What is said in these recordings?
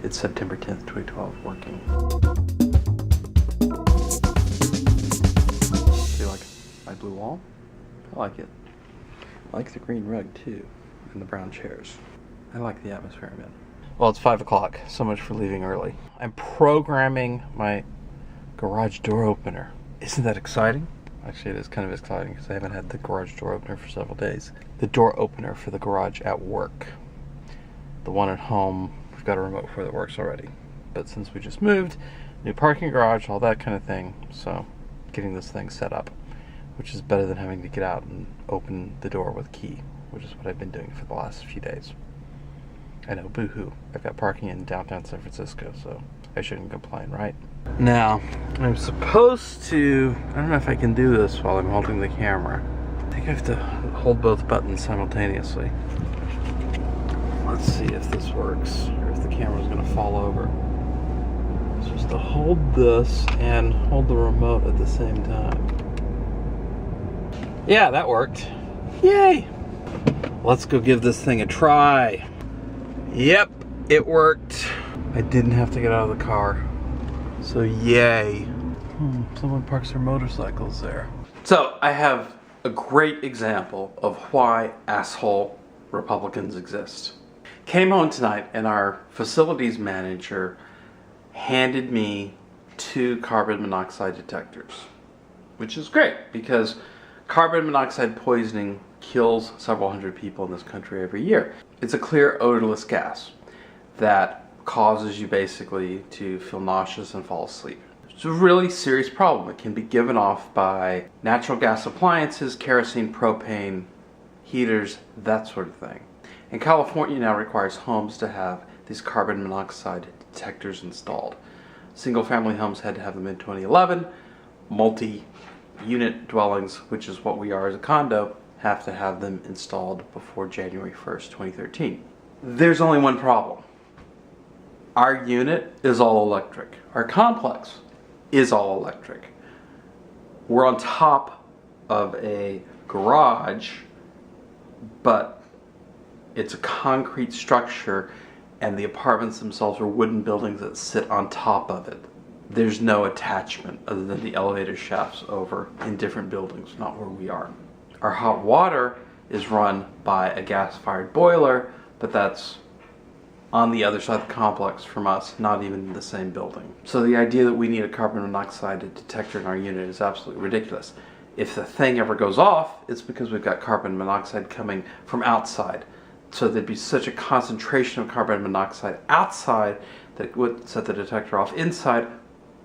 It's September 10th, 2012, working. Do you like my blue wall? I like it. I like the green rug too, and the brown chairs. I like the atmosphere I'm in. Well, it's 5 o'clock, so much for leaving early. I'm programming my garage door opener. Isn't that exciting? Actually, it is kind of exciting because I haven't had the garage door opener for several days. The door opener for the garage at work. The one at home, we've got a remote for that works already. But since we just moved, new parking garage, all that kind of thing, so getting this thing set up, which is better than having to get out and open the door with a key, which is what I've been doing for the last few days. I know, boo-hoo. I've got parking in downtown San Francisco, so I shouldn't complain, right? Now, I'm supposed to, I don't know if I can do this while I'm holding the camera. I think I have to hold both buttons simultaneously. Let's see if this works, or if the camera's gonna fall over. I'm supposed to hold this and hold the remote at the same time. Yeah, that worked. Yay! Let's go give this thing a try. Yep, it worked. I didn't have to get out of the car. So yay. Someone parks their motorcycles there. So I have a great example of why asshole Republicans exist. Came home tonight and our facilities manager handed me 2 carbon monoxide detectors, which is great because carbon monoxide poisoning kills several hundred people in this country every year. It's a clear odorless gas that causes you basically to feel nauseous and fall asleep. It's a really serious problem. It can be given off by natural gas appliances, kerosene, propane, heaters, that sort of thing. And California now requires homes to have these carbon monoxide detectors installed. Single family homes had to have them in 2011. Multi-unit dwellings, which is what we are as a condo, have to have them installed before January 1st, 2013. There's only one problem. Our unit is all electric. Our complex is all electric. We're on top of a garage, but it's a concrete structure and the apartments themselves are wooden buildings that sit on top of it. There's no attachment other than the elevator shafts over in different buildings, not where we are. Our hot water is run by a gas-fired boiler, but that's on the other side of the complex from us, not even in the same building. So the idea that we need a carbon monoxide detector in our unit is absolutely ridiculous. If the thing ever goes off, it's because we've got carbon monoxide coming from outside. So there'd be such a concentration of carbon monoxide outside that it would set the detector off. Inside,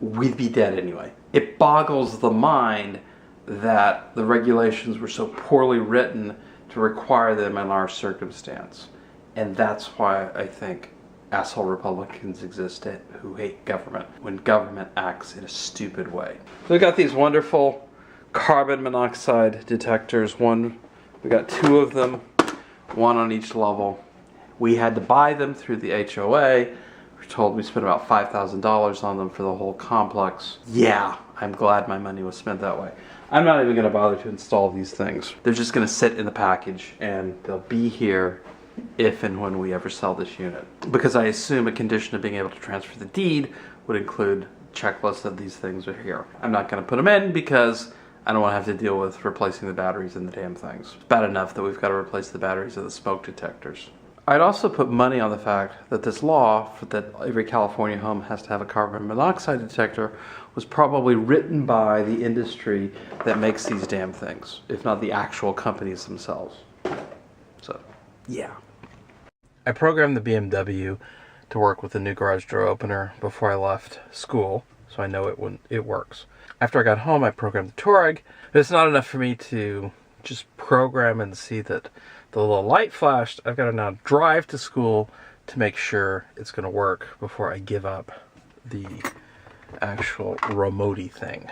we'd be dead anyway. It boggles the mind that the regulations were so poorly written to require them in our circumstance. And that's why I think asshole Republicans exist who hate government when government acts in a stupid way. So we've got these wonderful carbon monoxide detectors. We got 2 of them, 1 on each level. We had to buy them through the HOA. We're told we spent about $5,000 on them for the whole complex. Yeah, I'm glad my money was spent that way. I'm not even going to bother to install these things. They're just going to sit in the package and they'll be here if and when we ever sell this unit. Because I assume a condition of being able to transfer the deed would include checklists that these things are here. I'm not going to put them in because I don't want to have to deal with replacing the batteries in the damn things. It's bad enough that we've got to replace the batteries of the smoke detectors. I'd also put money on the fact that this law that every California home has to have a carbon monoxide detector was probably written by the industry that makes these damn things, if not the actual companies themselves. So, yeah. I programmed the BMW to work with the new garage door opener before I left school, so I know it works. After I got home, I programmed the Touareg, but it's not enough for me to just program and see that the little light flashed. I've got to now drive to school to make sure it's going to work before I give up the actual remote-y thing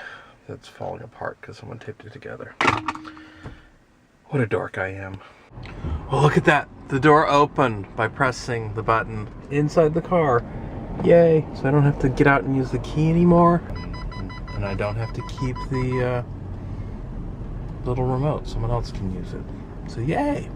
that's falling apart because someone taped it together. What a dork I am. Well, look at that. The door opened by pressing the button inside the car. Yay. So I don't have to get out and use the key anymore. And I don't have to keep the little remote. Someone else can use it. So yay.